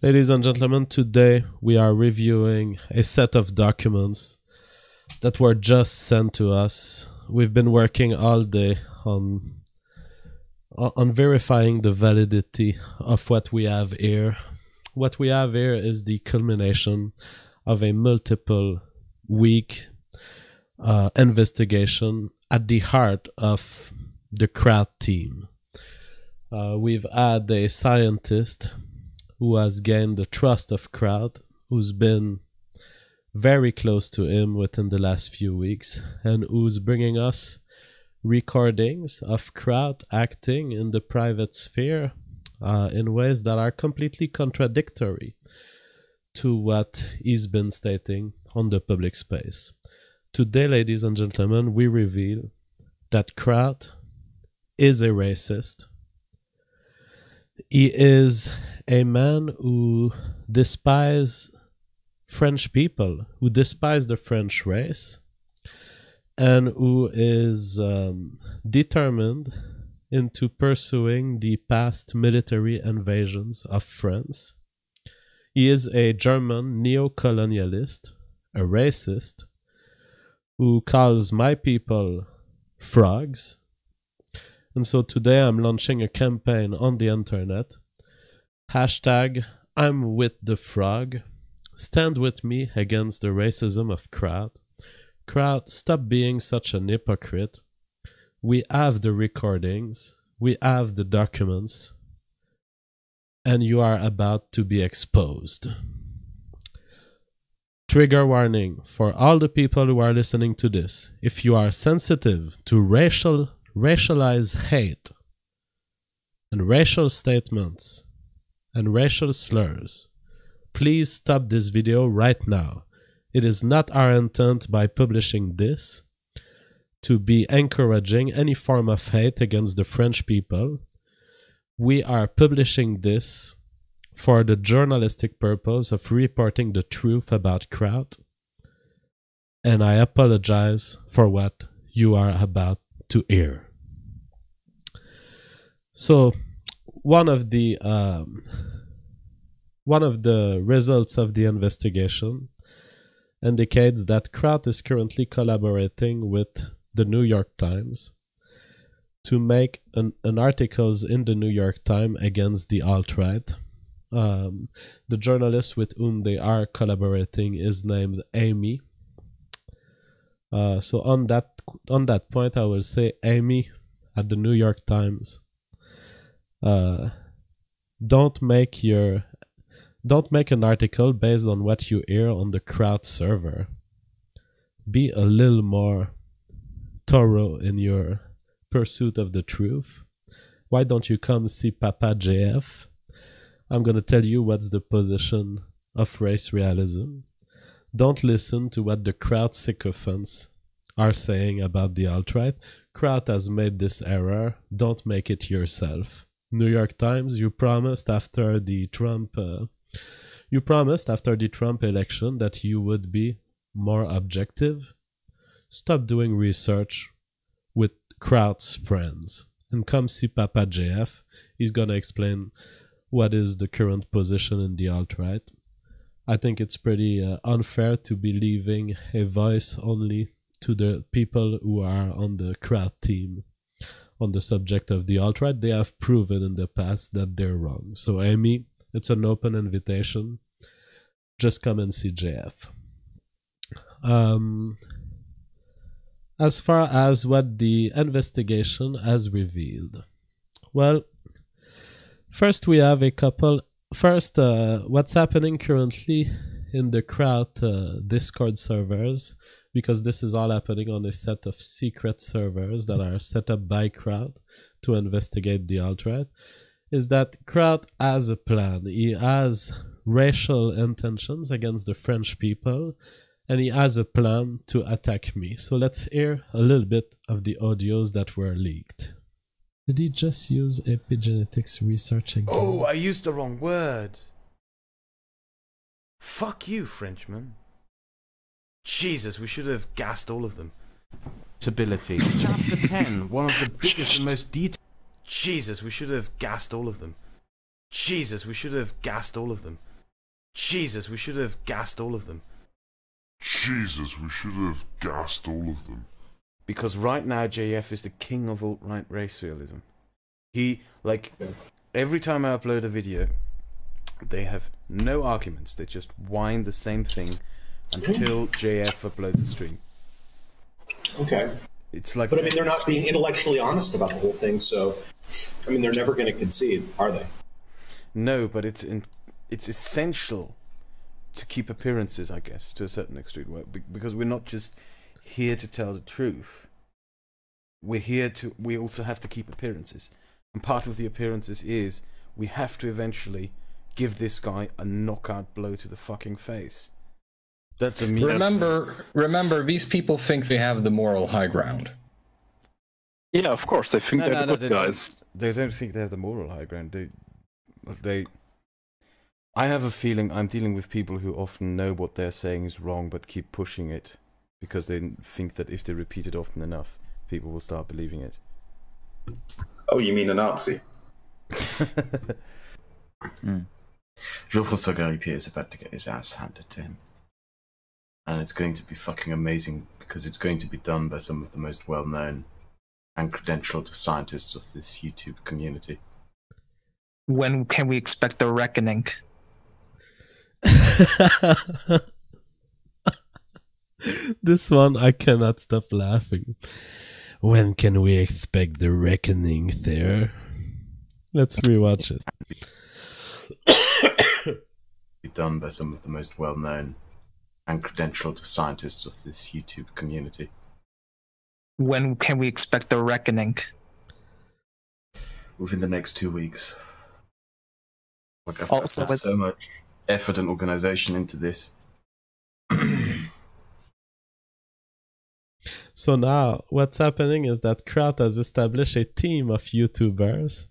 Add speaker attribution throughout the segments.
Speaker 1: Ladies and gentlemen, today we are reviewing a set of documents that were just sent to us. We've been working all day on verifying the validity of what we have here. What we have here is the culmination of a multiple week investigation at the heart of the Kraut team. We've had a scientist who has gained the trust of Kraut, who's been very close to him within the last few weeks, and who's bringing us recordings of Kraut acting in the private sphere in ways that are completely contradictory to what he's been stating on the public space. Today, ladies and gentlemen, we reveal that Kraut is a racist. He is a man who despises French people, who despises the French race, and who is determined into pursuing the past military invasions of France. He is a German neo-colonialist, a racist, who calls my people frogs. And so today I'm launching a campaign on the internet. Hashtag I'm with the frog. Stand with me against the racism of Kraut. Kraut, stop being such an hypocrite. We have the recordings. We have the documents. And you are about to be exposed. Trigger warning for all the people who are listening to this. If you are sensitive to racialized hate and racial statements and racial slurs, please stop this video right now. It is not our intent by publishing this to be encouraging any form of hate against the French people. We are publishing this for the journalistic purpose of reporting the truth about Kraut, and I apologize for what you are about to hear. So, one of the results of the investigation indicates that Kraut is currently collaborating with the New York Times to make an articles in the New York Times against the alt-right. The journalist with whom they are collaborating is named Amy. So on that point, I will say, Amy at the New York Times, don't make an article based on what you hear on the Kraut server. Be a little more thorough in your pursuit of the truth. Why don't you come see Papa JF? I'm going to tell you what's the position of race realism. Don't listen to what the Kraut sycophants are saying about the alt-right. Kraut has made this error. Don't make it yourself. New York Times, you promised after the Trump election that you would be more objective. Stop doing research with Kraut's friends and come see Papa JF. He's going to explain what is the current position in the alt-right. I think it's pretty unfair to be leaving a voice only to the people who are on the Kraut team on the subject of the alt-right. They have proven in the past that they're wrong. So Amy, it's an open invitation. Just come and see JF. As far as what the investigation has revealed, well, first we have a couple. First, what's happening currently in the Kraut Discord servers, because this is all happening on a set of secret servers that are set up by Kraut to investigate the alt-right, is that Kraut has a plan. He has racial intentions against the French people, and he has a plan to attack me. So let's hear a little bit of the audios that were leaked. Did he just use epigenetics research again?
Speaker 2: Oh, I used the wrong word. Fuck you, Frenchman. Jesus, we should have gassed all of them.
Speaker 3: Ability. Chapter 10, one of the biggest and most detailed...
Speaker 2: Jesus, we should have gassed all of them. Jesus, we should have gassed all of them. Jesus, we should have gassed all of them.
Speaker 4: Jesus, we should have gassed all of them.
Speaker 2: Because right now, JF is the king of alt-right race realism. He, like, every time I upload a video, they have no arguments. They just whine the same thing until JF uploads a stream.
Speaker 5: Okay.
Speaker 2: It's like,
Speaker 5: but I mean, they're not being intellectually honest about the whole thing, so I mean, they're never going to concede, are they?
Speaker 2: No, but it's essential to keep appearances, I guess, to a certain extent, because we're not just here to tell the truth. We also have to keep appearances, and part of the appearances is we have to eventually give this guy a knockout blow to the fucking face. That's a
Speaker 6: remember, these people think they have the moral high ground.
Speaker 7: Yeah, of course, they think they're good guys.
Speaker 2: They don't think they have the moral high ground. I have a feeling I'm dealing with people who often know what they're saying is wrong, but keep pushing it because they think that if they repeat it often enough, people will start believing it.
Speaker 5: Oh, you mean a Nazi?
Speaker 8: Jean-Francois Garipier is about to get his ass handed to him. And it's going to be fucking amazing because it's going to be done by some of the most well-known and credentialed scientists of this YouTube community.
Speaker 9: When can we expect the reckoning?
Speaker 1: This one, I cannot stop laughing. When can we expect the reckoning, sir? Let's rewatch it.
Speaker 8: Be done by some of the most well-known and credentialed scientists of this YouTube community.
Speaker 9: When can we expect the reckoning?
Speaker 8: Within the next 2 weeks. Like, I've put
Speaker 9: Also,
Speaker 8: so much effort and organization into this.
Speaker 1: So now, what's happening is that Kraut has established a team of YouTubers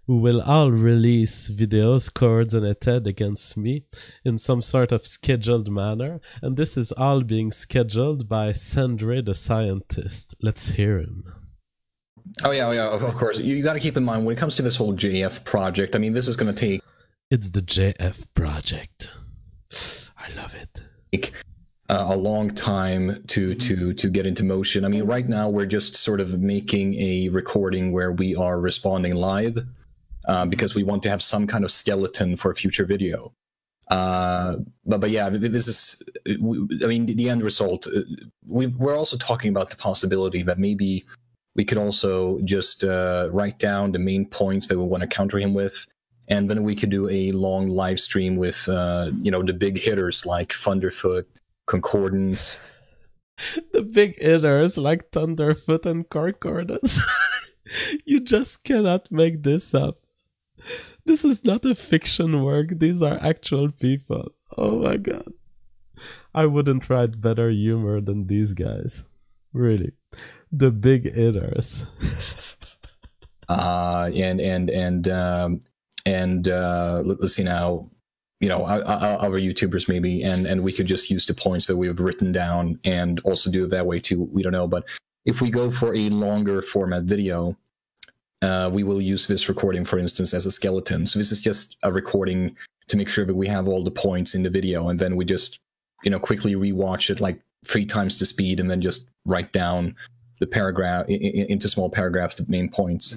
Speaker 1: who will all release videos coordinated against me in some sort of scheduled manner, and this is all being scheduled by Sandre the scientist. Let's hear him.
Speaker 6: Oh yeah, of course. You got to keep in mind when it comes to this whole JF project. I mean, this is going to take.
Speaker 1: It's the JF project. I love it.
Speaker 6: A long time to get into motion. I mean, right now we're just sort of making a recording where we are responding live because we want to have some kind of skeleton for a future video. But yeah, this is. I mean, the end result. We're also talking about the possibility that maybe we could also just write down the main points that we want to counter him with. And then we could do a long live stream with, the big hitters like Thunderfoot, Concordance.
Speaker 1: The big hitters like Thunderfoot and Concordance. You just cannot make this up. This is not a fiction work. These are actual people. Oh my god. I wouldn't write better humor than these guys. Really. The big hitters.
Speaker 6: Let's see now, other YouTubers maybe, and we could just use the points that we have written down and also do it that way too. We don't know, but if we go for a longer format video, we will use this recording, for instance, as a skeleton. So this is just a recording to make sure that we have all the points in the video, and then we just, quickly rewatch it like 3 times the speed, and then just write down the paragraph into small paragraphs, the main points.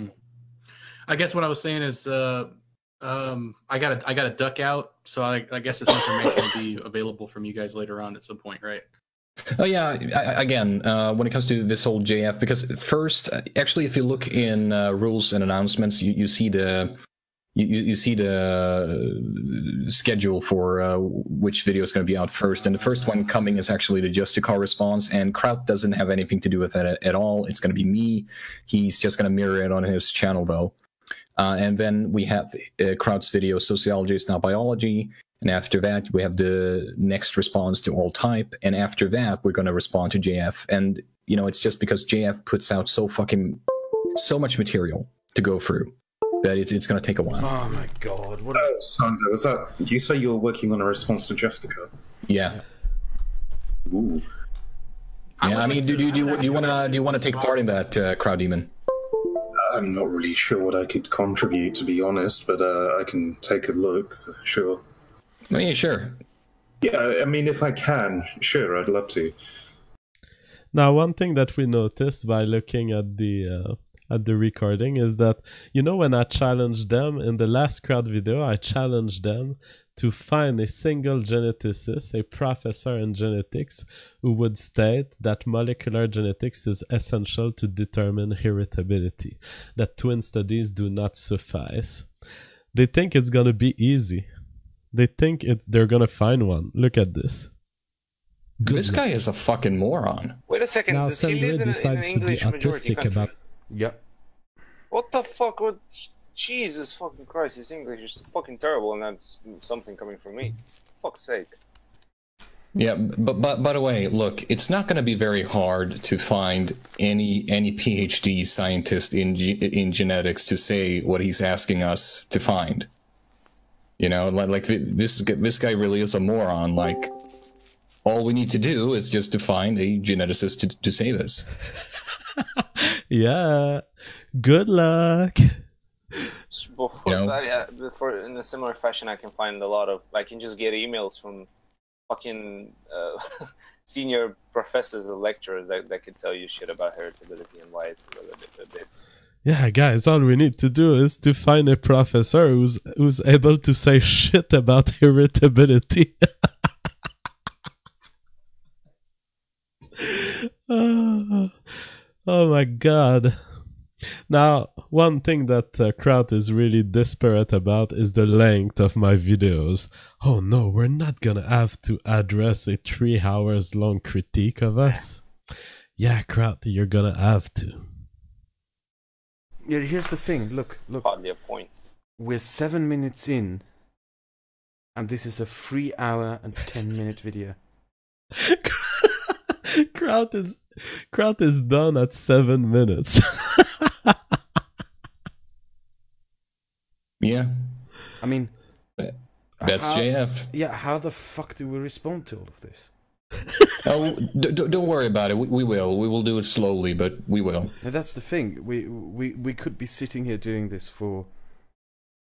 Speaker 10: I guess what I was saying is, I got a duck out, so I guess this information will be available from you guys later on at some point, right?
Speaker 6: Oh yeah, again, when it comes to this whole JF, because first, actually, if you look in rules and announcements, you see the schedule for which video is going to be out first, and the first one coming is actually the Just a Car response, and Kraut doesn't have anything to do with that at all. It's going to be me. He's just going to mirror it on his channel, though. And then we have Kraut's video, Sociology is Not Biology. And after that, we have the next response to All Type. And after that, we're going to respond to JF. And, it's just because JF puts out so much material to go through that it's going to take a while.
Speaker 2: Oh my god. What
Speaker 5: Sandra, was that, did you say you were working on a response to Jessica?
Speaker 6: Yeah.
Speaker 5: Ooh.
Speaker 6: Yeah, I mean, do you want to take part in that, Crowd Demon?
Speaker 5: I'm not really sure what I could contribute, to be honest, but I can take a look for sure.
Speaker 6: I mean, sure.
Speaker 11: Yeah, I mean, if I can, sure, I'd love to.
Speaker 1: Now, one thing that we noticed by looking at the recording is that, you know, when I challenged them in the last crowd video, I challenged them to find a single geneticist, a professor in genetics, who would state that molecular genetics is essential to determine heritability, that twin studies do not suffice. They think it's gonna be easy. They think they're gonna find one. Look at this.
Speaker 6: This guy is a fucking moron.
Speaker 12: Wait a second.
Speaker 1: Now
Speaker 12: Does he live in an English majority country?
Speaker 2: Yep.
Speaker 12: What the fuck? What? Jesus fucking Christ! His English is fucking terrible, and that's something coming from me. Fuck's sake.
Speaker 6: Yeah, but by the way, look, it's not going to be very hard to find any PhD scientist in genetics to say what he's asking us to find. You know, like this guy really is a moron. Like, all we need to do is just to find a geneticist to say this.
Speaker 1: Yeah. Good luck.
Speaker 12: Before,
Speaker 6: You know?
Speaker 12: before, in a similar fashion, I can find a lot of. I can just get emails from fucking senior professors or lecturers that could tell you shit about heritability and why it's a bit.
Speaker 1: Yeah, guys, all we need to do is to find a professor who's able to say shit about heritability. Oh my god. Now, one thing that Kraut is really desperate about is the length of my videos. Oh no, we're not gonna have to address a 3 hours long critique of us. Yeah, Kraut, you're gonna have to.
Speaker 2: Yeah, here's the thing. Look.
Speaker 12: Hardly a point.
Speaker 2: We're 7 minutes in, and this is a 3 hour and 10-minute video.
Speaker 1: Kraut is done at 7 minutes.
Speaker 6: Yeah.
Speaker 2: I mean,
Speaker 6: that's JF.
Speaker 2: Yeah, how the fuck do we respond to all of this?
Speaker 6: Oh, don't worry about it. We will. We will do it slowly, but we will.
Speaker 2: Now, that's the thing. We could be sitting here doing this for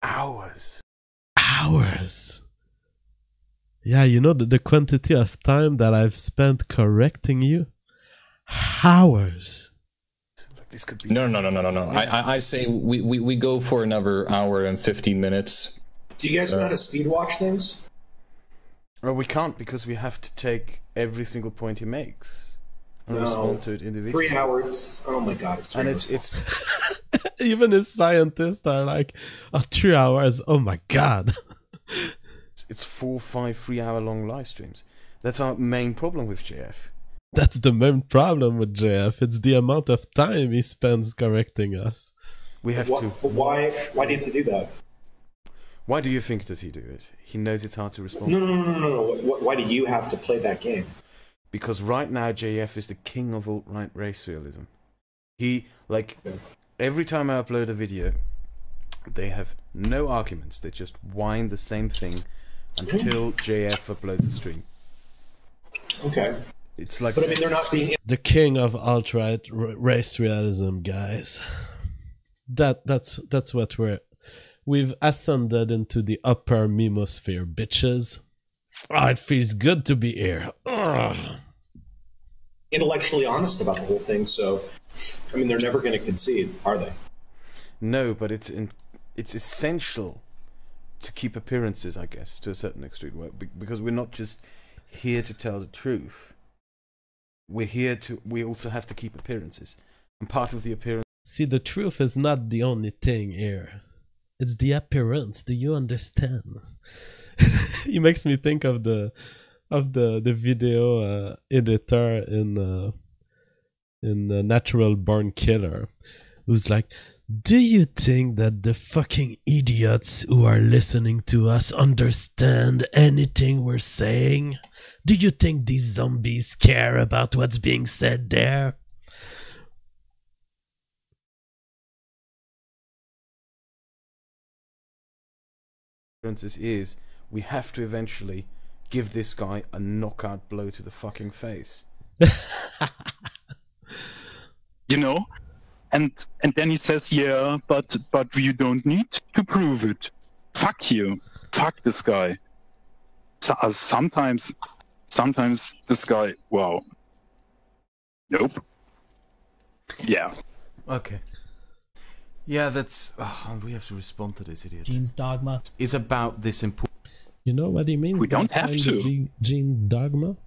Speaker 2: hours.
Speaker 1: Hours. Yeah, you know the quantity of time that I've spent correcting you? Hours.
Speaker 2: This could be...
Speaker 6: No. I say we go for another hour and 15 minutes.
Speaker 5: Do you guys know how to speed watch things?
Speaker 2: Well, we can't because we have to take every single point he makes and respond to it individually.
Speaker 5: 3 hours. Oh my god, it's 3 hours.
Speaker 2: And it's
Speaker 1: even as scientists are like, oh, 3 hours. Oh my god.
Speaker 2: It's 4, 5, 3 hour long live streams. That's our main problem with JF.
Speaker 1: That's the main problem with JF. It's the amount of time he spends correcting us.
Speaker 2: We have to.
Speaker 5: Why do you have to do that?
Speaker 2: Why do you think does he do it? He knows it's hard to respond.
Speaker 5: No. Why do you have to play that game?
Speaker 2: Because right now JF is the king of alt-right race realism. He, like, every time I upload a video, they have no arguments. They just whine the same thing until JF uploads a stream.
Speaker 5: Okay.
Speaker 2: It's like,
Speaker 5: but I mean, they're not being
Speaker 1: the king of alt-right race realism, guys. That's what we've ascended into the upper memosphere, bitches. Oh, it feels good to be here. Ugh.
Speaker 5: Intellectually honest about the whole thing, so I mean, they're never going to concede, are they?
Speaker 2: No, but it's essential to keep appearances, I guess, to a certain extreme, because we're not just here to tell the truth. We also have to keep appearances. And part of the appearance...
Speaker 1: See, the truth is not the only thing here. It's the appearance. Do you understand? It makes me think of the video editor in Natural Born Killer, who's like, do you think that the fucking idiots who are listening to us understand anything we're saying? Do you think these zombies care about what's being said there?
Speaker 2: Is we have to eventually give this guy a knockout blow to the fucking face.
Speaker 7: You know? And then he says, yeah, but you don't need to prove it. Fuck you. Fuck this guy. Sometimes this guy. Wow. Nope. Yeah.
Speaker 2: Okay. Yeah, that's. Oh, we have to respond to this idiot.
Speaker 13: Gene's dogma.
Speaker 2: It's about this important.
Speaker 1: You know what he means?
Speaker 7: We don't have to.
Speaker 1: Gene dogma?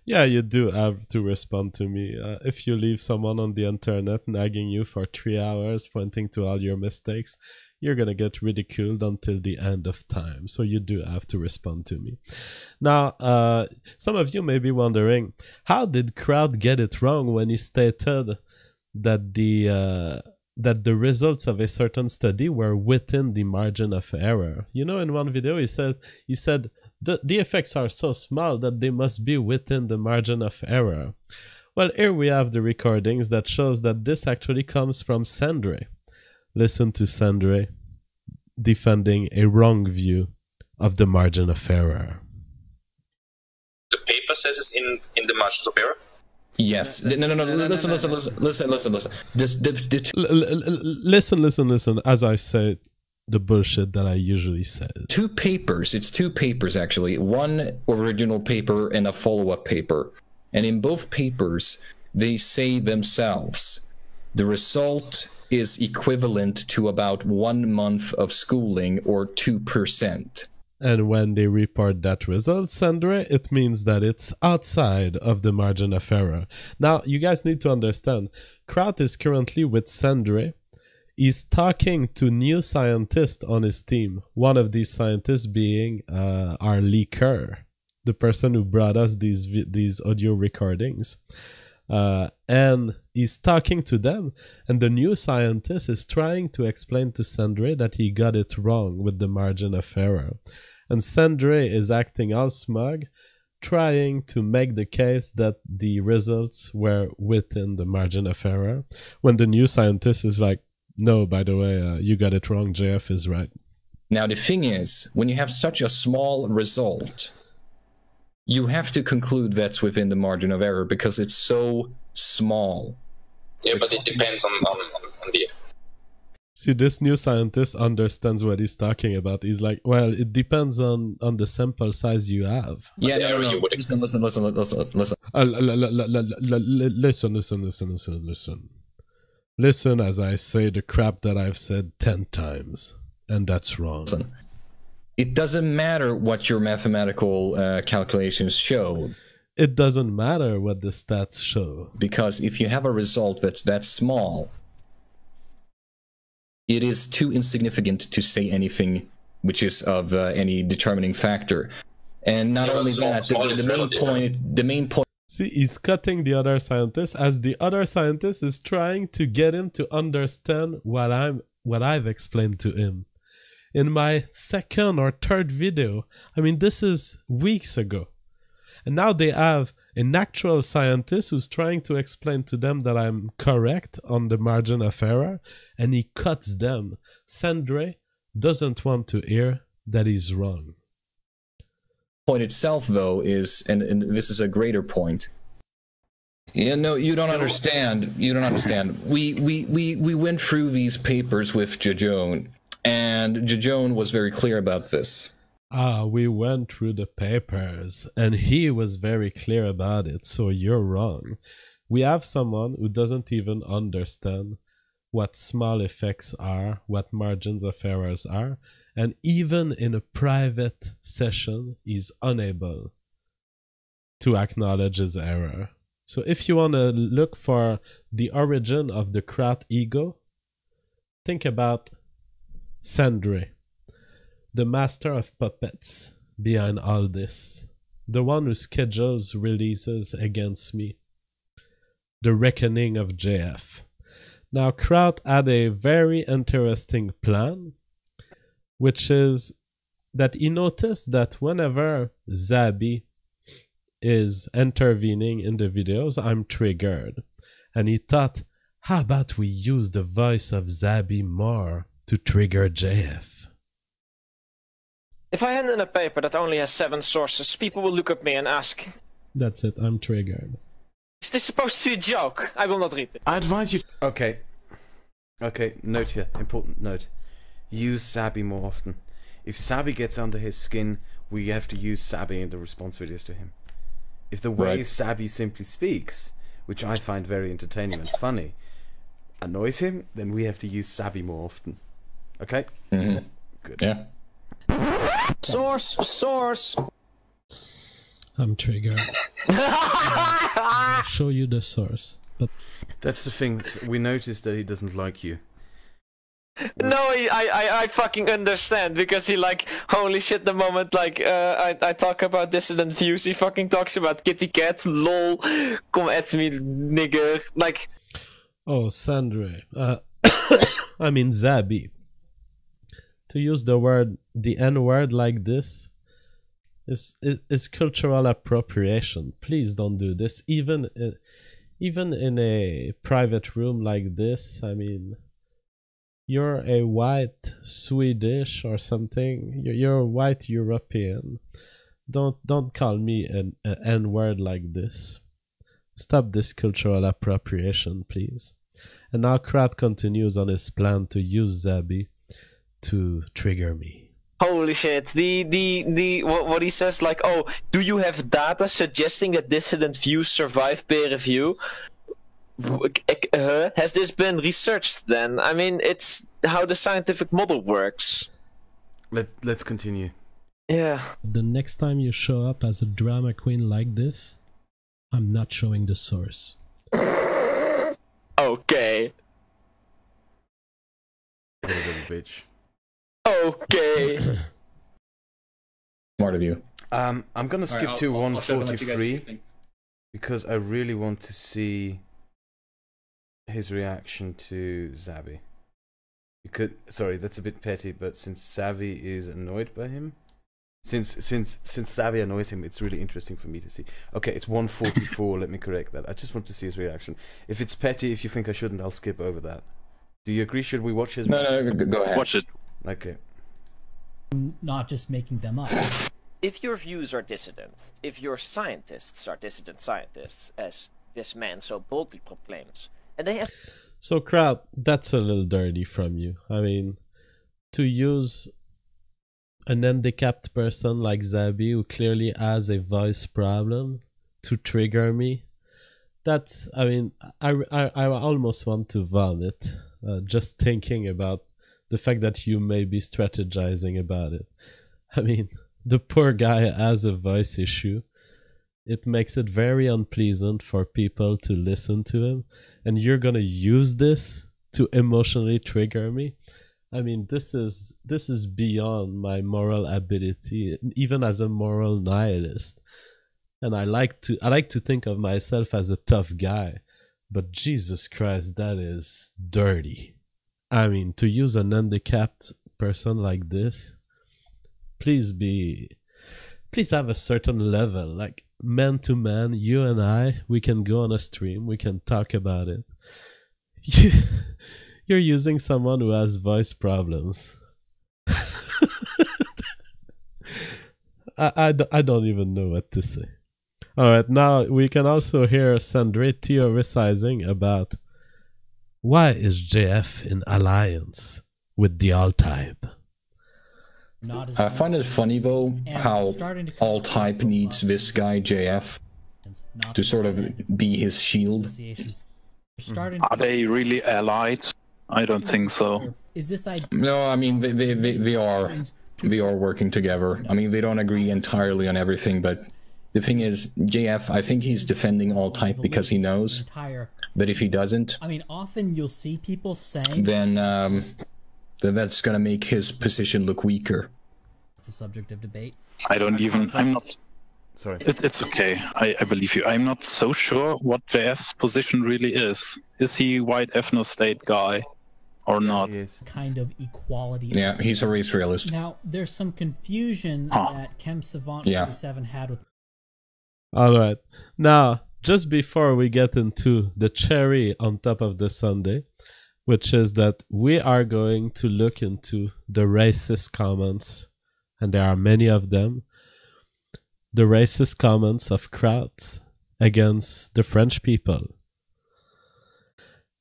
Speaker 1: Yeah, you do have to respond to me. If you leave someone on the internet nagging you for 3 hours, pointing to all your mistakes, you're gonna get ridiculed until the end of time. So you do have to respond to me. Now, some of you may be wondering, how did Kraut get it wrong when he stated that the results of a certain study were within the margin of error? You know, in one video he said the effects are so small that they must be within the margin of error. Well, here we have the recordings that shows that this actually comes from Sandre. Listen to Sandre defending a wrong view of the margin of error.
Speaker 14: The paper says it's in the margins of error?
Speaker 6: Yes. No. Listen.
Speaker 1: Listen. As I said, the bullshit that I usually say.
Speaker 6: Two papers. It's two papers, actually. One original paper and a follow-up paper. And in both papers, they say themselves, the result is equivalent to about 1 month of schooling, or 2%.
Speaker 1: And when they report that result, Sandre, it means that it's outside of the margin of error. Now, you guys need to understand, Kraut is currently with Sandre. He's talking to new scientists on his team. One of these scientists being our leaker, the person who brought us these audio recordings. And he's talking to them, and the new scientist is trying to explain to Sandre that he got it wrong with the margin of error. And Sandre is acting all smug, trying to make the case that the results were within the margin of error, when the new scientist is like, no, by the way, you got it wrong, JF is right.
Speaker 6: Now, the thing is, when you have such a small result, you have to conclude that's within the margin of error because it's so small.
Speaker 14: Yeah, but it depends on the...
Speaker 1: See, this new scientist understands what he's talking about. He's like, well, it depends on the sample size you have.
Speaker 6: Yeah, no. Listen.
Speaker 1: Listen as I say the crap that I've said 10 times. And that's wrong.
Speaker 6: Listen. It doesn't matter what your mathematical calculations show.
Speaker 1: It doesn't matter what the stats show.
Speaker 6: Because if you have a result that's that small, it is too insignificant to say anything which is of any determining factor. And not only that, the main point...
Speaker 1: See, he's cutting the other scientist as the other scientist is trying to get him to understand what I've explained to him. In my second or third video, I mean, this is weeks ago. And now they have an actual scientist who's trying to explain to them that I'm correct on the margin of error, and he cuts them. Sandre doesn't want to hear that he's wrong.
Speaker 6: Point itself, though, is, and this is a greater point. Yeah, no, you don't understand. You don't understand. We went through these papers with Jajon, and Jajon was very clear about this.
Speaker 1: We went through the papers, and he was very clear about it, so you're wrong. We have someone who doesn't even understand what small effects are, what margins of errors are, and even in a private session, he's unable to acknowledge his error. So if you want to look for the origin of the Kraut ego, think about Sandre, the master of puppets behind all this, the one who schedules releases against me, the reckoning of JF. Now, Kraut had a very interesting plan, which is that he noticed that whenever Zabi is intervening in the videos, I'm triggered. And he thought, how about we use the voice of Zabi more to trigger JF?
Speaker 15: If I hand in a paper that only has 7 sources, people will look at me and ask...
Speaker 1: That's it, I'm triggered.
Speaker 15: Is this supposed to be a joke? I will not read it.
Speaker 2: I advise you... Okay, note here, important note. Use Zabi more often. If Sabi gets under his skin, we have to use Sabi in the response videos to him. If the way Sabi simply speaks, which I find very entertaining and funny, annoys him, then we have to use Sabi more often. Okay?
Speaker 6: Mm-hmm.
Speaker 2: Good.
Speaker 6: Yeah.
Speaker 15: Source.
Speaker 1: I'm triggered. I'll show you the source. But
Speaker 2: that's the thing. We noticed that he doesn't like you.
Speaker 15: No, I fucking understand, because he like, holy shit, the moment like I talk about dissident views, he fucking talks about kitty cat, lol, come at me, nigger, like.
Speaker 1: Oh, Sandre, I mean Zabi. To use the N-word like this is cultural appropriation. Please don't do this. Even in a private room like this, I mean, you're a white Swedish or something. You're a white European. Don't call me an N-word like this. Stop this cultural appropriation, please. And now Kraut continues on his plan to use Zabi to trigger me.
Speaker 15: Holy shit! What he says, like, oh, do you have data suggesting that dissident views survive peer review? Has this been researched then? I mean, it's how the scientific model works.
Speaker 2: Let's continue.
Speaker 15: Yeah.
Speaker 1: The next time you show up as a drama queen like this, I'm not showing the source.
Speaker 15: Okay.
Speaker 2: Little bitch.
Speaker 15: Okay.
Speaker 6: Smart of you.
Speaker 2: I'm gonna skip
Speaker 10: Right,
Speaker 2: to
Speaker 10: I'll
Speaker 2: 143 because I really want to see his reaction to Zabi. Sorry, that's a bit petty, but since Zabi is annoyed by him, since Zabi annoys him, it's really interesting for me to see. Okay, it's 144. Let me correct that. I just want to see his reaction. If it's petty, if you think I shouldn't, I'll skip over that. Do you agree? Should we watch his?
Speaker 6: No, go ahead.
Speaker 14: Watch it.
Speaker 2: Okay.
Speaker 13: Not just making them up.
Speaker 15: If your views are dissident, if your scientists are dissident scientists, as this man so boldly proclaims, and they have...
Speaker 1: So Kraut, that's a little dirty from you. I mean, to use an handicapped person like Zabi, who clearly has a voice problem, to trigger me, that's, I mean, I almost want to vomit just thinking about the fact that you may be strategizing about it. I mean, the poor guy has a voice issue. It makes it very unpleasant for people to listen to him, and you're gonna use this to emotionally trigger me. I mean, this is beyond my moral ability, even as a moral nihilist. And I like to think of myself as a tough guy, but Jesus Christ, that is dirty. I mean, to use an handicapped person like this, please have a certain level, like man to man, you and I, we can go on a stream, we can talk about it. You're using someone who has voice problems. I don't even know what to say. Alright, now we can also hear Sandre theorizing about why is JF in alliance with the All-Type.
Speaker 6: I find it funny though how All-Type needs this guy JF to sort of be his shield.
Speaker 7: Are they really allied? I don't think so.
Speaker 13: Is this
Speaker 6: No, I mean they are working together. I mean, they don't agree entirely on everything, but the thing is, JF, I think he's defending All-Type because he knows that if he doesn't,
Speaker 13: I mean, often you'll see people saying,
Speaker 6: then that's gonna make his position look weaker.
Speaker 13: It's a subject of debate.
Speaker 7: I'm not.
Speaker 2: Sorry.
Speaker 7: It's okay. I believe you. I'm not so sure what JF's position really is. Is he white ethno-state guy or not?
Speaker 13: Kind of equality.
Speaker 6: Yeah, he's a race realist.
Speaker 13: Now, there's some confusion that Chem Savant 47 had with...
Speaker 1: Alright, now, just before we get into the cherry on top of the sundae, which is that we are going to look into the racist comments, and there are many of them, the racist comments of Kraut against the French people.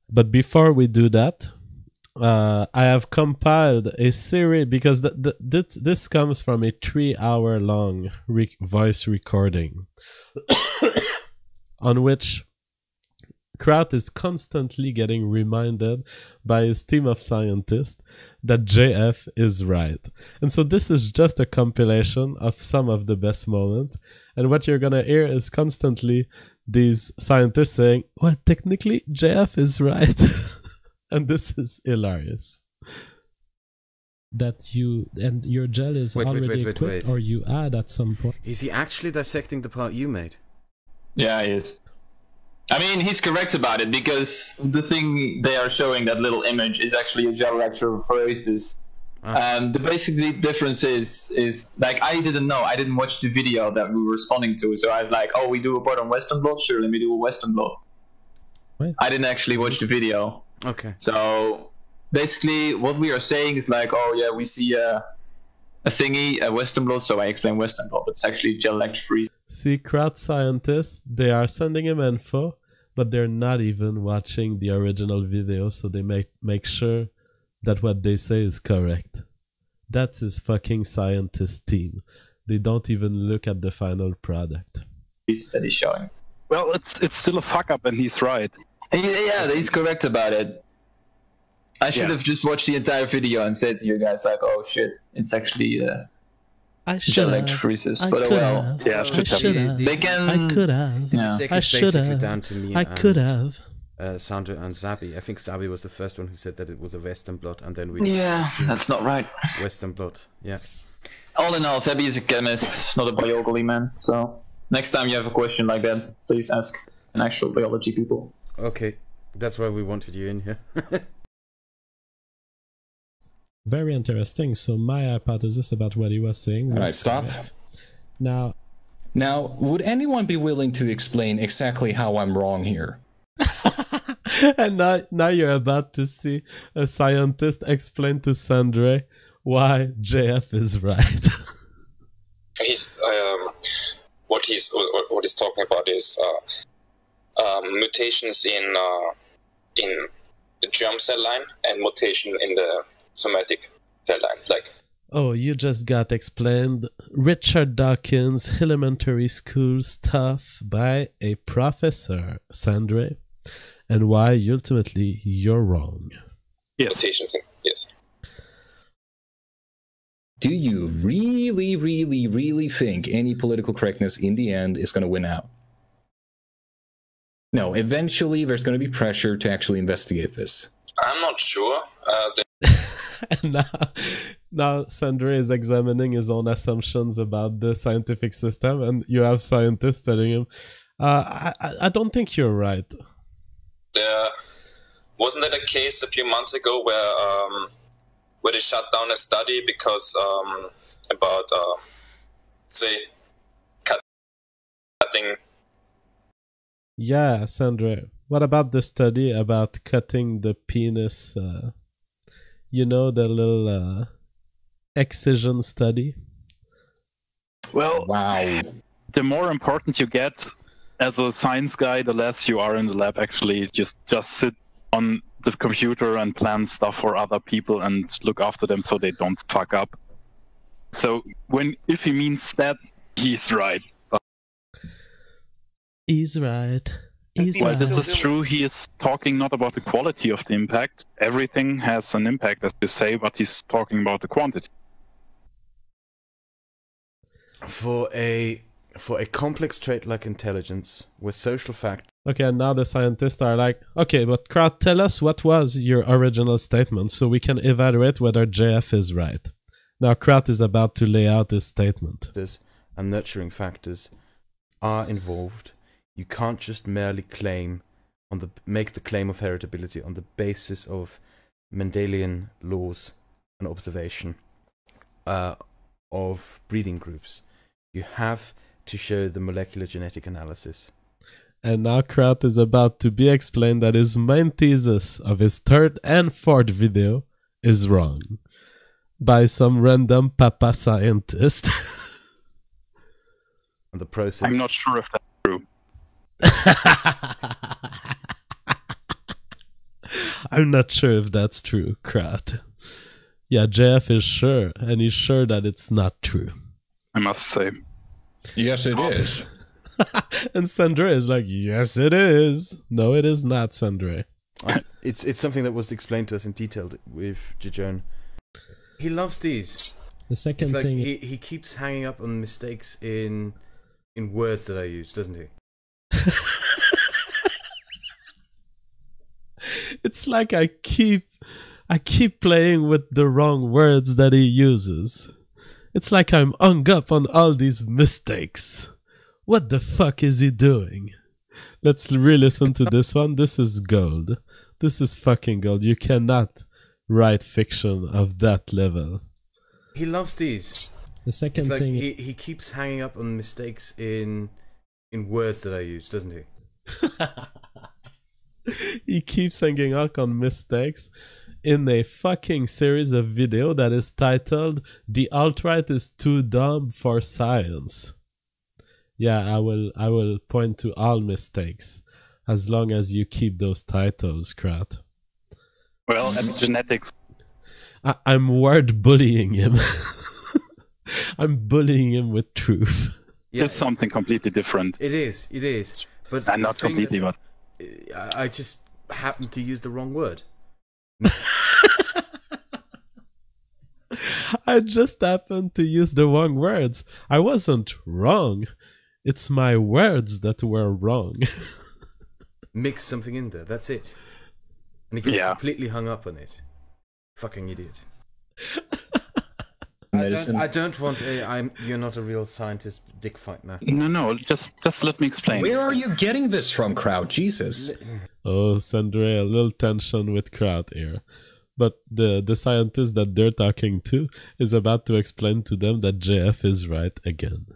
Speaker 1: But before we do that, I have compiled a series because this comes from a 3-hour long voice recording on which Kraut is constantly getting reminded by his team of scientists that JF is right. And so this is just a compilation of some of the best moments. And what you're going to hear is constantly these scientists saying, well, technically, JF is right. And this is hilarious. That and your gel is already equipped, or you add at some point.
Speaker 2: Is he actually dissecting the part you made?
Speaker 16: Yeah, he is. I mean, he's correct about it, because the thing they are showing, that little image, is actually a gel reactor of phrases. The basically difference is like, I didn't know, I didn't watch the video that we were responding to, so I was like, oh, we do a part on Western blot? Sure, let me do a Western blot.
Speaker 1: What?
Speaker 16: I didn't actually watch the video.
Speaker 2: Okay.
Speaker 16: So basically what we are saying is like, oh yeah, we see a thingy, a Western blot, so I explain Western blot, but it's actually gel reactor freeze.
Speaker 1: See, Kraut scientists, they are sending him info, but they're not even watching the original video, so they make sure that what they say is correct. That's his fucking scientist team. They don't even look at the final product.
Speaker 16: That he's showing.
Speaker 7: Well, it's still a fuck up, and he's right.
Speaker 16: Yeah, he's correct about it. I should have just watched the entire video and said to you guys like, oh shit, it's actually
Speaker 1: I should have.
Speaker 16: Electrophoresis, but well,
Speaker 7: yeah, I should have.
Speaker 16: They can.
Speaker 1: I could have.
Speaker 16: Yeah.
Speaker 1: I should have.
Speaker 2: Down to me
Speaker 1: I could have.
Speaker 2: Sandra and Zabi. I think Zabi was the first one who said that it was a Western blot, and then we.
Speaker 16: Yeah, that's not right.
Speaker 2: Western blot. Yeah.
Speaker 16: All in all, Zabi is a chemist, not a biology man. So next time you have a question like that, please ask an actual biology people.
Speaker 2: Okay, that's why we wanted you in here.
Speaker 1: Very interesting. So my hypothesis about what he was saying was...
Speaker 6: All right, stop. Now, would anyone be willing to explain exactly how I'm wrong here?
Speaker 1: And now you're about to see a scientist explain to Sandre why JF is right.
Speaker 14: He's what he's talking about is mutations in the germ cell line and mutation in the somatic cell line. Like,
Speaker 1: oh, you just got explained Richard Dawkins' elementary school stuff by a professor, Sandre, and why ultimately you're wrong.
Speaker 14: Yes. Mutations, yes.
Speaker 6: Do you really, really, really think any political correctness in the end is going to win out? No, eventually there's going to be pressure to actually investigate this.
Speaker 14: I'm not sure.
Speaker 1: And now Sandre is examining his own assumptions about the scientific system, and you have scientists telling him, I don't think you're right.
Speaker 14: Wasn't that a case a few months ago where they shut down a study because about say cutting?
Speaker 1: Yeah, Sandre. What about the study about cutting the penis? You know, the little excision study?
Speaker 7: Well,
Speaker 6: wow.
Speaker 7: The more important you get as a science guy, the less you are in the lab. Actually, just sit on the computer and plan stuff for other people and look after them so they don't fuck up. So if he means that, he's right.
Speaker 1: He's right.
Speaker 7: Well, this is true. He is talking not about the quality of the impact. Everything has an impact, as you say, but he's talking about the quantity.
Speaker 2: For a complex trait like intelligence, with social fact.
Speaker 1: Okay, and now the scientists are like, okay, but Kraut, tell us what was your original statement so we can evaluate whether JF is right. Now Kraut is about to lay out his statement.
Speaker 2: And nurturing factors are involved. You can't just merely make the claim of heritability on the basis of Mendelian laws and observation of breeding groups. You have to show the molecular genetic analysis.
Speaker 1: And now Kraut is about to be explained that his main thesis of his third and fourth video is wrong by some random papa scientist.
Speaker 2: And the process.
Speaker 7: I'm not sure if that's true.
Speaker 1: I'm not sure if that's true, Kraut. Yeah, JF is sure, and he's sure that it's not true.
Speaker 7: I must say.
Speaker 6: Yes, it is.
Speaker 1: And Sandre is like, yes, it is. No, it is not, Sandre.
Speaker 2: It's something that was explained to us in detail with Jejone. He loves these.
Speaker 1: The second
Speaker 2: it's like
Speaker 1: thing...
Speaker 2: He keeps hanging up on mistakes in words that I use, doesn't he?
Speaker 1: It's like I keep playing with the wrong words that he uses. It's like I'm hung up on all these mistakes. What the fuck is he doing? Let's re-listen to this one. This is gold. This is fucking gold. You cannot write fiction of that level.
Speaker 2: He loves these.
Speaker 1: The second
Speaker 2: it's
Speaker 1: thing...
Speaker 2: like he keeps hanging up on mistakes in words that I use, doesn't he?
Speaker 1: He keeps hanging up on mistakes in a fucking series of video that is titled "The Alt-Right is Too Dumb for Science." Yeah, I will point to all mistakes as long as you keep those titles, Kraut.
Speaker 7: Well, epigenetics.
Speaker 1: I'm word bullying him. I'm bullying him with truth.
Speaker 7: Yeah, it's something completely different.
Speaker 2: It is. But
Speaker 7: not completely, but
Speaker 2: I just happened to use the wrong word.
Speaker 1: I just happened to use the wrong words. I wasn't wrong. It's my words that were wrong.
Speaker 2: Mix something in there, that's it. And he gets completely hung up on it. Fucking idiot. I don't want you're not a real scientist dick fight now.
Speaker 7: No, just let me explain.
Speaker 6: Where are you getting this from, Kraut? Jesus.
Speaker 1: Oh, Sandre, a little tension with Kraut here. But the scientist that they're talking to is about to explain to them that JF is right again.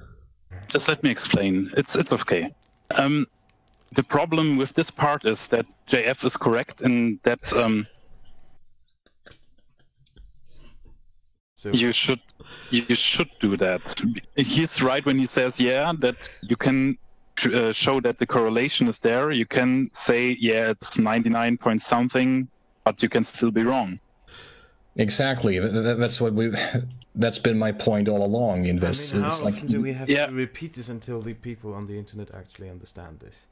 Speaker 7: Just let me explain. It's okay. The problem with this part is that JF is correct in that
Speaker 2: so
Speaker 7: you should do that. He's right when he says that you can show that the correlation is there. You can say it's 99 point something, but you can still be wrong.
Speaker 6: Exactly. That's been my point all along in this.
Speaker 2: I mean,
Speaker 6: how
Speaker 2: often do we have to repeat this until the people on the internet actually understand this?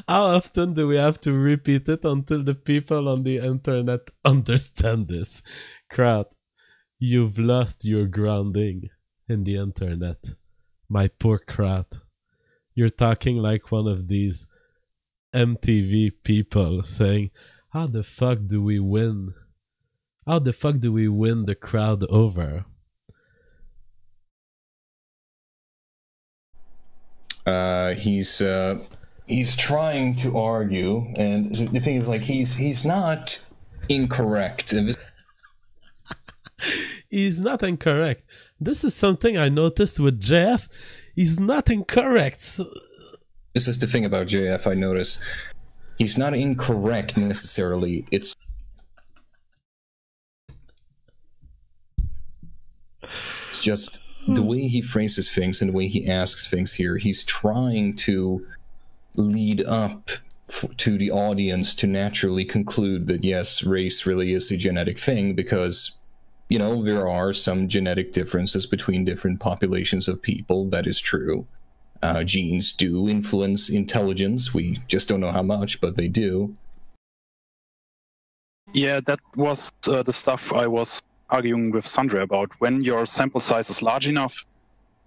Speaker 1: How often do we have to repeat it until the people on the internet understand this? Kraut, you've lost your grounding in the internet. My poor Kraut. You're talking like one of these MTV people saying, how the fuck do we win? How the fuck do we win the crowd over?
Speaker 6: He's trying to argue, and the thing is, like, he's not incorrect.
Speaker 1: He's not incorrect. This is something I noticed with JF. He's not incorrect. So...
Speaker 6: This is the thing about JF I notice. He's not incorrect necessarily. It's just the way he phrases things and the way he asks things here. He's trying to lead up to the audience to naturally conclude that yes, race really is a genetic thing because, you know, there are some genetic differences between different populations of people. That is true. Genes do influence intelligence. We just don't know how much, but they do.
Speaker 7: Yeah, that was the stuff I was arguing with Sandra about. When your sample size is large enough,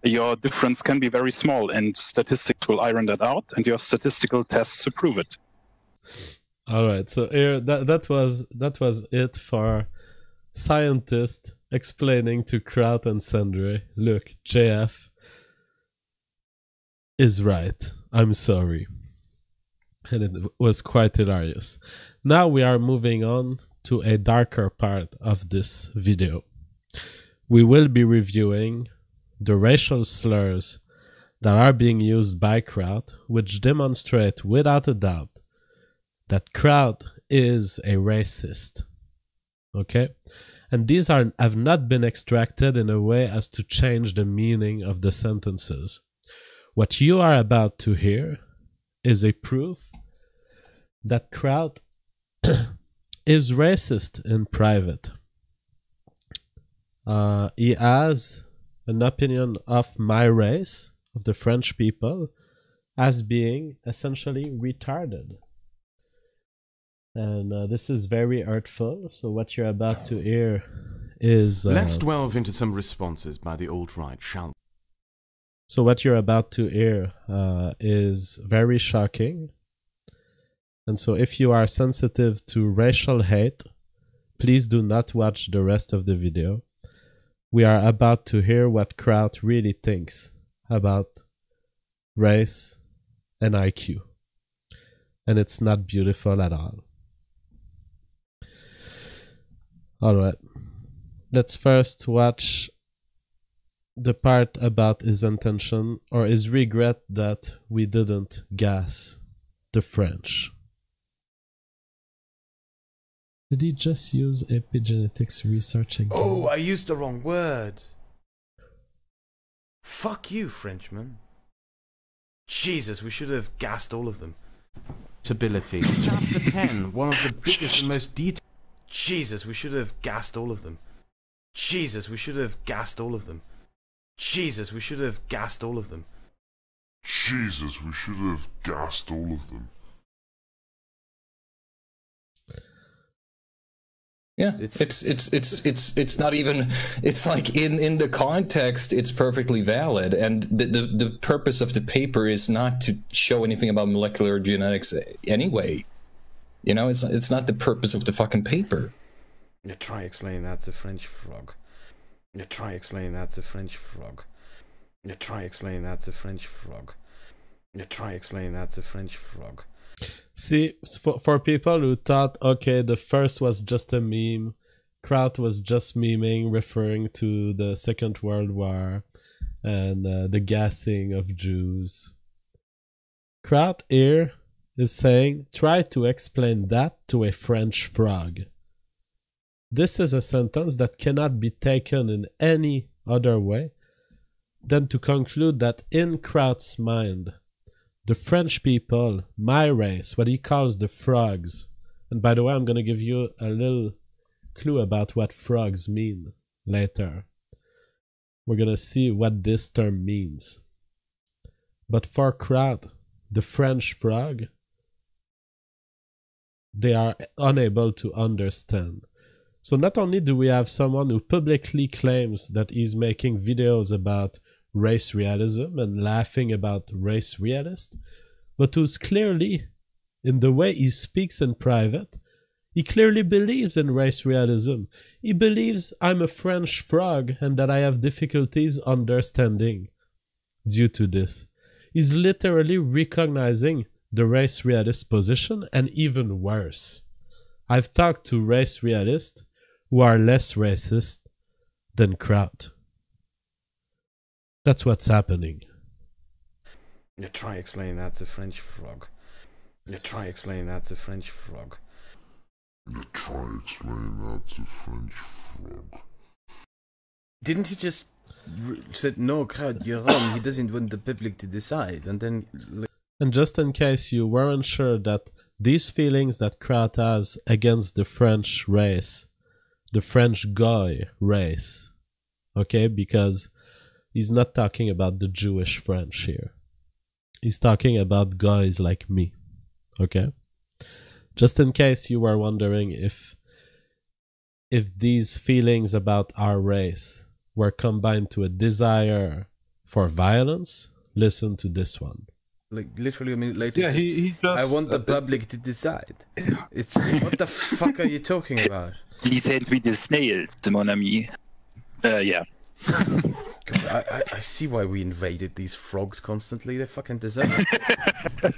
Speaker 7: your difference can be very small, and statistics will iron that out, and your statistical tests to prove it.
Speaker 1: All right, so here that was it for scientists explaining to Kraut and Sandra, look, JF is right. I'm sorry. And it was quite hilarious. Now we are moving on to a darker part of this video. We will be reviewing the racial slurs that are being used by Kraut, which demonstrate without a doubt that Kraut is a racist. Okay? And these have not been extracted in a way as to change the meaning of the sentences. What you are about to hear is a proof that Kraut is racist in private. He has an opinion of my race, of the French people, as being essentially retarded. And this is very hurtful, so what you're about to hear is...
Speaker 3: Let's delve into some responses by the alt-right, shall we?
Speaker 1: So what you're about to hear is very shocking. And so if you are sensitive to racial hate, please do not watch the rest of the video. We are about to hear what Kraut really thinks about race and IQ. And it's not beautiful at all. Alright. Let's first watch the part about his intention or his regret that we didn't gas the French. Did he just use epigenetics research again?
Speaker 2: Oh, I used the wrong word. Fuck you, Frenchman. Jesus, we should have gassed all of them.
Speaker 3: Stability. Chapter 10, one of the biggest and most detailed...
Speaker 2: Jesus, we should have gassed all of them. Jesus, we should have gassed all of them. Jesus, we should have gassed all of them.
Speaker 4: Jesus, we should have gassed all of them.
Speaker 6: Yeah, it's not even, it's like in the context it's perfectly valid, and the purpose of the paper is not to show anything about molecular genetics anyway. You know, it's not the purpose of the fucking paper.
Speaker 2: You try explaining that to French frog. You try explaining that to French frog. You try explaining that to French frog. You try explaining that to French frog.
Speaker 1: See, for people who thought, okay, the first was just a meme, Kraut was just memeing, referring to the Second World War and the gassing of Jews. Kraut here is saying, try to explain that to a French frog. This is a sentence that cannot be taken in any other way than to conclude that in Kraut's mind, the French people, my race, what he calls the frogs, and by the way, I'm going to give you a little clue about what frogs mean later. We're going to see what this term means. But for Kraut, the French frog, they are unable to understand. So not only do we have someone who publicly claims that he's making videos about race realism and laughing about race realist, but who's clearly, in the way he speaks in private, he clearly believes in race realism. He believes I'm a French frog and that I have difficulties understanding due to this. He's literally recognizing the race realist position, and even worse. I've talked to race realists who are less racist than Kraut. That's what's happening.
Speaker 2: You try explaining that to French frog. You try explaining that to French frog.
Speaker 4: You try explaining that to French frog.
Speaker 2: Didn't he just said, no, Kraut, you're wrong, he doesn't want the public to decide, and then...
Speaker 1: And just in case you weren't sure that these feelings that Kraut has against the French race, the French guy race, okay, because he's not talking about the Jewish French here. He's talking about guys like me, okay? Just in case you were wondering if these feelings about our race were combined to a desire for violence, listen to this one.
Speaker 2: Like literally a minute later,
Speaker 17: yeah, he just,
Speaker 2: I want the public to decide. It's what the fuck are you talking about?
Speaker 7: He said with the snails, mon ami. Yeah.
Speaker 2: God, I see why we invaded these frogs constantly. They fucking deserve it.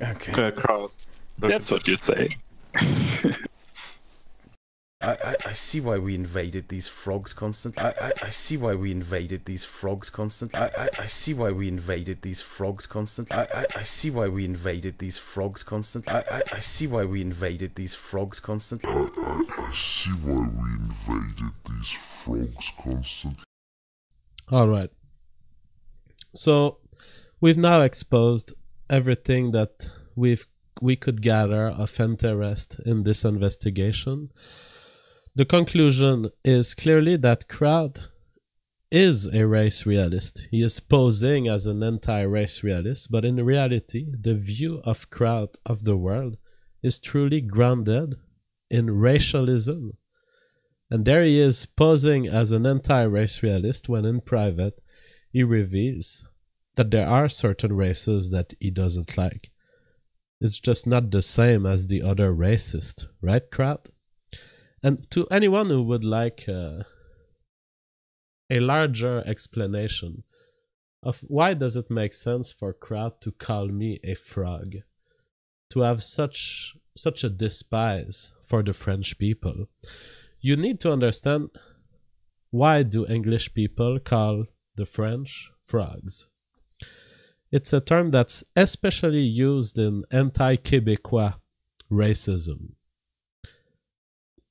Speaker 2: Okay.
Speaker 17: Kraut.
Speaker 7: That's what you say.
Speaker 2: I see why we invaded these frogs constantly. I see why we invaded these frogs constantly. I see why we invaded these frogs constantly. I see why we invaded these frogs constantly. I see why we invaded these frogs constantly.
Speaker 4: I see why we invaded these frogs constantly.
Speaker 1: Alright. So, we've now exposed everything that we could gather of interest in this investigation, the conclusion is clearly that Kraut is a race realist. He is posing as an anti-race realist, but in reality, the view of Kraut of the world is truly grounded in racialism. And there he is posing as an anti-race realist when in private he reveals that there are certain races that he doesn't like. It's just not the same as the other racist, right, Kraut? And to anyone who would like a larger explanation of why does it make sense for Kraut to call me a frog, to have such a despise for the French people, you need to understand why do English people call the French frogs. It's a term that's especially used in Anti Quebecois racism,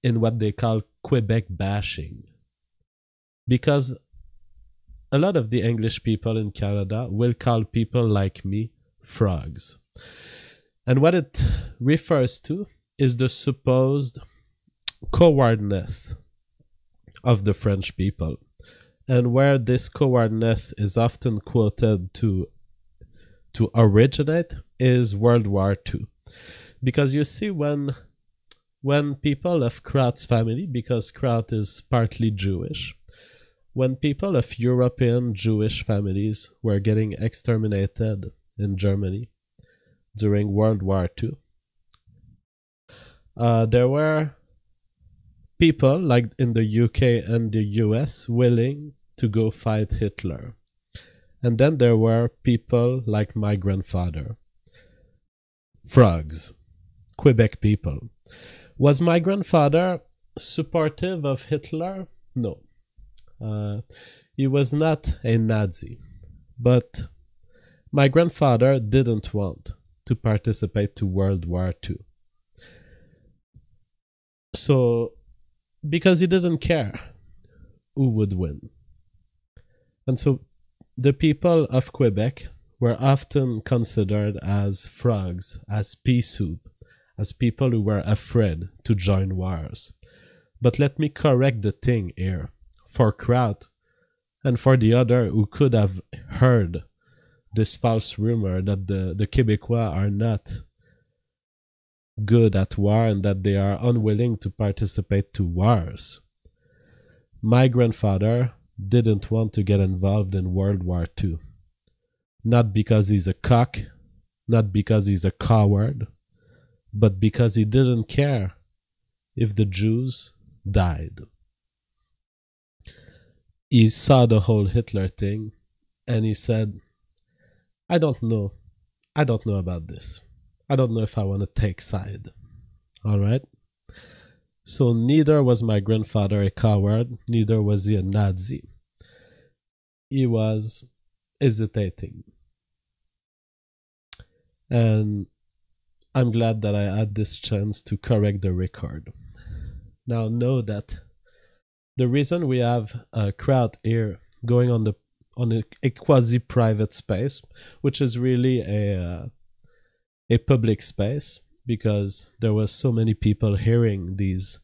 Speaker 1: in what they call Quebec bashing. Because a lot of the English people in Canada will call people like me frogs. And what it refers to is the supposed cowardness of the French people. And where this cowardness is often quoted to originate is World War II. Because you see, when people of Kraut's family, because Kraut is partly Jewish, when people of European Jewish families were getting exterminated in Germany during World War II, there were people like in the UK and the US willing to go fight Hitler. And then there were people like my grandfather. Frogs. Quebec people. Was my grandfather supportive of Hitler? No. He was not a Nazi. But my grandfather didn't want to participate to World War II. So, because he didn't care who would win. And so the people of Quebec were often considered as frogs, as pea soup, as people who were afraid to join wars. But let me correct the thing here. For Kraut, and for the other who could have heard this false rumor that the Quebecois are not good at war and that they are unwilling to participate to wars. My grandfather didn't want to get involved in World War II. Not because he's a cock, not because he's a coward, but because he didn't care if the Jews died. He saw the whole Hitler thing and he said, I don't know about this. I don't know if I want to take side. All right? So neither was my grandfather a coward, neither was he a Nazi. He was hesitating. And I'm glad that I had this chance to correct the record. Now know that the reason we have a crowd here going on a quasi-private space, which is really a public space, because there were so many people hearing these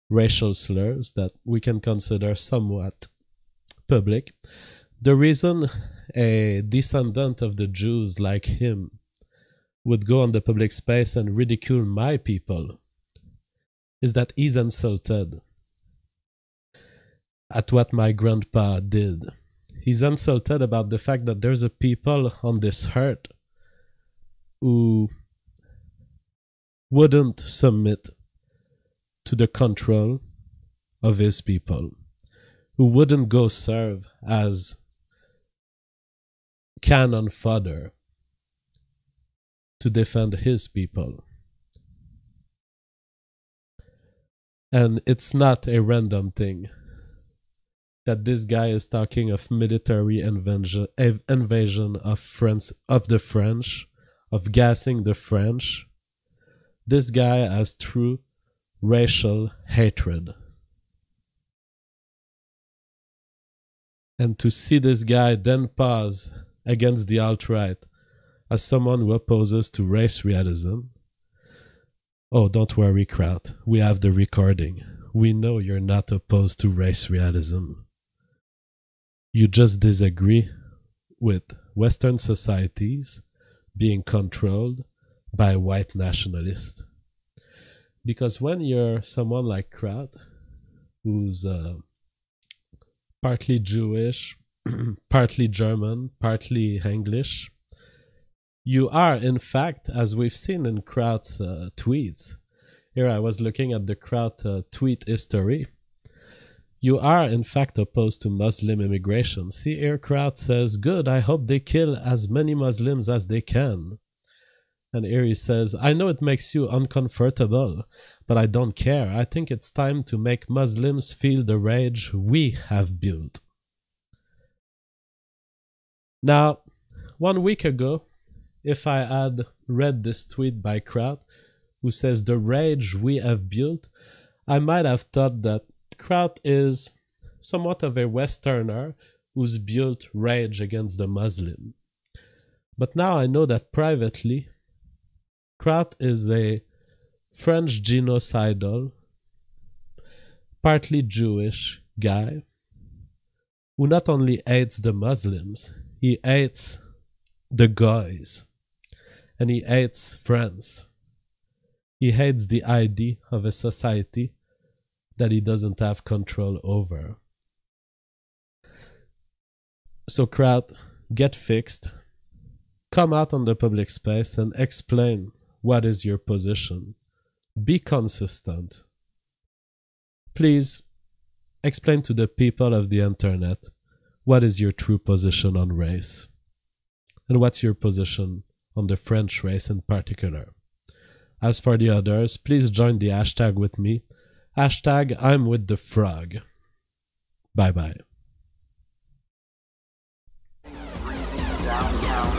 Speaker 1: racial slurs that we can consider somewhat public. The reason a descendant of the Jews like him would go on the public space and ridicule my people is that he's insulted at what my grandpa did. He's insulted about the fact that there's a people on this earth who wouldn't submit to the control of his people, who wouldn't go serve as cannon fodder to defend his people. And it's not a random thing that this guy is talking of military invasion of France, of the French, of gassing the French. This guy has true racial hatred. And to see this guy then pause against the alt-right as someone who opposes to race realism. Oh, don't worry, Kraut. We have the recording. We know you're not opposed to race realism. You just disagree with Western societies being controlled by white nationalists. Because when you're someone like Kraut, who's partly Jewish, partly German, partly English, you are, in fact, as we've seen in Kraut's tweets, here I was looking at the Kraut tweet history, you are, in fact, opposed to Muslim immigration. See, here Kraut says, good, I hope they kill as many Muslims as they can. And here he says, I know it makes you uncomfortable, but I don't care. I think it's time to make Muslims feel the rage we have built. Now, 1 week ago, if I had read this tweet by Kraut, who says the rage we have built, I might have thought that Kraut is somewhat of a Westerner who's built rage against the Muslim. But now I know that privately, Kraut is a French genocidal, partly Jewish guy who not only hates the Muslims, he hates the guys, and he hates France. He hates the idea of a society that he doesn't have control over. So Kraut, get fixed, come out on the public space and explain what is your position. Be consistent. Please explain to the people of the internet what is your true position on race and what's your position on the French race in particular. As for the others, please join the hashtag with me. Hashtag I'm with the frog. Bye bye.
Speaker 17: Downtown,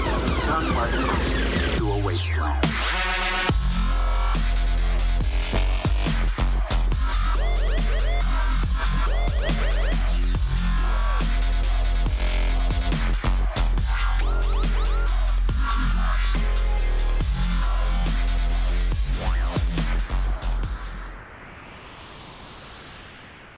Speaker 17: to a wasteland.